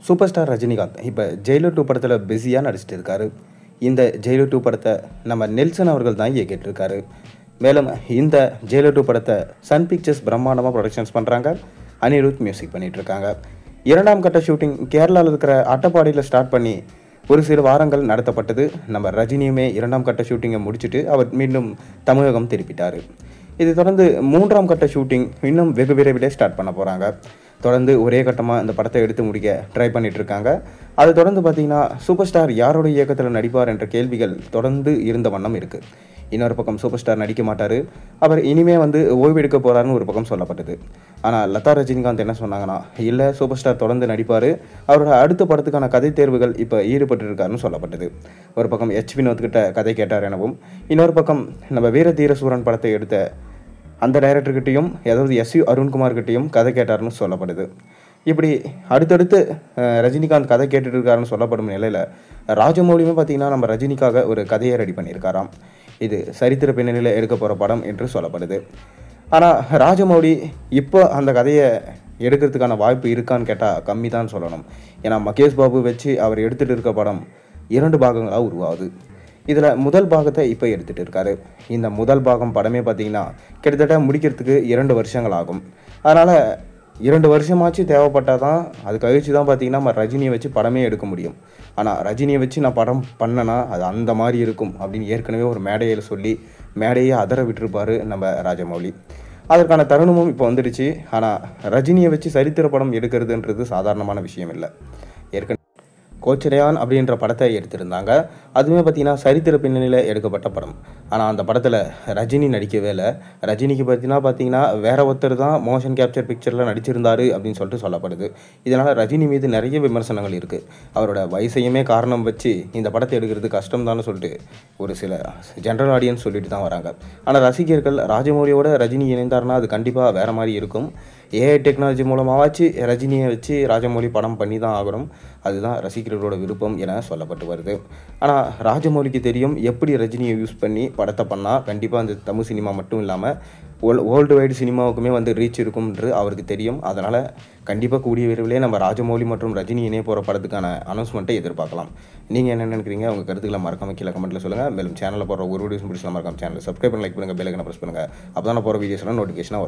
Super star Rajinikanth இப்போ Jailer 2 படத்தில் பிஸியாக நடிச்சிட்டு இருக்காரு. இந்த ஜெயிலர் 2 படத்தை நம்ம நெல்சன் அவர்கள் தான் இயக்கிட்டு இருக்காரு. மேலும் இந்த ஜெயிலர் 2 படத்தை சன் பிக்சர்ஸ் பிரம்மாண்டமாக ப்ரொடக்ஷன்ஸ் பண்ணுறாங்க. அனிருத் மியூசிக் பண்ணிட்டு இருக்காங்க. 2ஆம் கட்ட ஷூட்டிங் கேரளாவில் இருக்கிற அட்டப்பாடியில் ஸ்டார்ட் பண்ணி ஒரு சில வாரங்கள் நடத்தப்பட்டது. நம்ம ரஜினியுமே 2ஆம் கட்ட ஷூட்டிங்கை முடிச்சுட்டு அவர் மீண்டும் தமிழகம் திருப்பிட்டார். இதை தொடர்ந்து 3ஆம் கட்ட ஷூட்டிங் இன்னும் வெகு விரைவிலே ஸ்டார்ட் பண்ண போகிறாங்க. தொடர்ந்து ஒரே கட்டமாக இந்த படத்தை எடுத்து முடிக்க ட்ரை பண்ணிட்டு இருக்காங்க. அதை தொடர்ந்து பார்த்தீங்கன்னா சூப்பர் ஸ்டார் யாருடைய இயக்கத்தில் நடிப்பார் என்ற கேள்விகள் தொடர்ந்து இருந்த வண்ணம் இருக்குது. இன்னொரு பக்கம் சூப்பர் ஸ்டார் நடிக்க மாட்டார், அவர் இனிமே ஓய்வு எடுக்க போகிறாருன்னு ஒரு பக்கம் சொல்லப்பட்டது. ஆனால் லதா ரஜினிகாந்த் என்ன சொன்னாங்கன்னா, இல்லை சூப்பர் ஸ்டார் தொடர்ந்து நடிப்பார், அவரோட அடுத்த படத்துக்கான கதை தேர்வுகள் இப்போ ஈடுபட்டு இருக்காருன்னு சொல்லப்பட்டது. ஒரு பக்கம் வினோத் கிட்ட கதை கேட்டார் எனவும், இன்னொரு பக்கம் நம்ம வீர தீர சூரன் படத்தை எடுத்த அந்த டைரக்டர்கிட்டையும் அதாவது அருண்குமார்கிட்டையும் கதை கேட்டார்னு சொல்லப்படுது. இப்படி அடுத்தடுத்து ரஜினிகாந்த் கதை கேட்டுட்டு இருக்காருன்னு சொல்லப்படும் நிலையில் ராஜமௌலியுமே பார்த்தீங்கன்னா நம்ம ரஜினிக்காக ஒரு கதையை ரெடி பண்ணியிருக்காராம். இது சரித்திர பின்னணியில் எடுக்க போகிற படம் என்று சொல்லப்படுது. ஆனால் ராஜமௌலி இப்போ அந்த கதையை எடுக்கிறதுக்கான வாய்ப்பு இருக்கான்னு கேட்டால் கம்மி தான் சொல்லணும். ஏன்னா மகேஷ் பாபு வச்சு அவர் எடுத்துகிட்டு இருக்க படம் 2 பாகங்களாக உருவாகுது. இதில் முதல் பாகத்தை இப்போ எடுத்துகிட்டு இருக்காரு. இந்த முதல் பாகம் படமே பார்த்திங்கன்னா கிட்டத்தட்ட முடிக்கிறதுக்கு 2 வருஷங்கள் ஆகும். அதனால் 2 வருஷமாச்சு தேவைப்பட்டால் தான் அது கழிச்சு தான் பார்த்திங்கன்னா நம்ம ரஜினியை வச்சு படமே எடுக்க முடியும். ஆனால் ரஜினியை வச்சு நான் படம் பண்ணேன்னா அது அந்த மாதிரி இருக்கும் அப்படின்னு ஏற்கனவே ஒரு மேடையில் சொல்லி மேடையே அதர விட்டுருப்பார் நம்ம ராஜமௌலி. அதற்கான தருணமும் இப்போ வந்துடுச்சு. ஆனால் ரஜினியை வச்சு சரித்திர படம் எடுக்கிறதுன்றது சாதாரணமான விஷயம் இல்லை. ஏற்கனவே கோச்சடையான் அப்படின்ற படத்தை எடுத்திருந்தாங்க. அதுவுமே பார்த்திங்கன்னா சரித்திர பின்னணியில் எடுக்கப்பட்ட படம். ஆனால் அந்த படத்தில் ரஜினி நடிக்கவே இல்லை. ரஜினிக்கு பார்த்தீங்கன்னா வேற ஒருத்தர் தான் மோஷன் கேப்சர் பிக்சரில் நடிச்சிருந்தார் அப்படின்னு சொல்லிட்டு சொல்லப்படுது. இதனால் ரஜினி மீது நிறைய விமர்சனங்கள் இருக்குது. அவரோட வயசையுமே காரணம் வச்சு இந்த படத்தை எடுக்கிறது கஷ்டம் தான் சொல்லிட்டு ஒரு சில ஜென்ரல் ஆடியன்ஸ் சொல்லிட்டு தான் வராங்க. ஆனால் ரசிகர்கள் ராஜமௌலியோட ரஜினி இணைந்தார்னா அது கண்டிப்பாக வேறு மாதிரி இருக்கும். ஏஐ டெக்னாலஜி மூலமாகவாச்சு ரஜினியை வச்சு ராஜமௌலி படம் பண்ணி தான் ஆகணும், அதுதான் ரசிகர்களோட விருப்பம் என சொல்லப்பட்டு வருது. ஆனால் ராஜமௌலிக்கு தெரியும் எப்படி ரஜினியை யூஸ் பண்ணி படத்தை பண்ணால் கண்டிப்பாக அந்த தமிழ் சினிமா மட்டும் இல்லாமல் வேர்ல்டு வைடு சினிமாவுக்குமே ரீச் இருக்கும்ன்று அவருக்கு தெரியும். அதனால் கண்டிப்பாக கூடிய விரைவிலே நம்ம ராஜமௌலி மற்றும் ரஜினி இணைய போகிற படத்துக்கான அனௌன்ஸ்மெண்ட்டை எதிர்பார்க்கலாம். நீங்கள் என்ன நினைக்கிறீங்க? உங்கள் கருத்துக்களை மறக்காம கீழே கமெண்ட்டில் சொல்லுங்கள். மேலும் சேனலில் போகிற ஒரு வீடியோஸ் பிடிச்சலாம் மறக்காம சேனலை சப்ஸ்கிரைப் பண்ணி லைக் பண்ணுங்கள், பெல் ஐகானை ப்ரெஸ் பண்ணுங்கள். அப்போ தான் போகிற வீடியோஸ்லாம் நோட்டிஃபிகேஷனாக வரும்.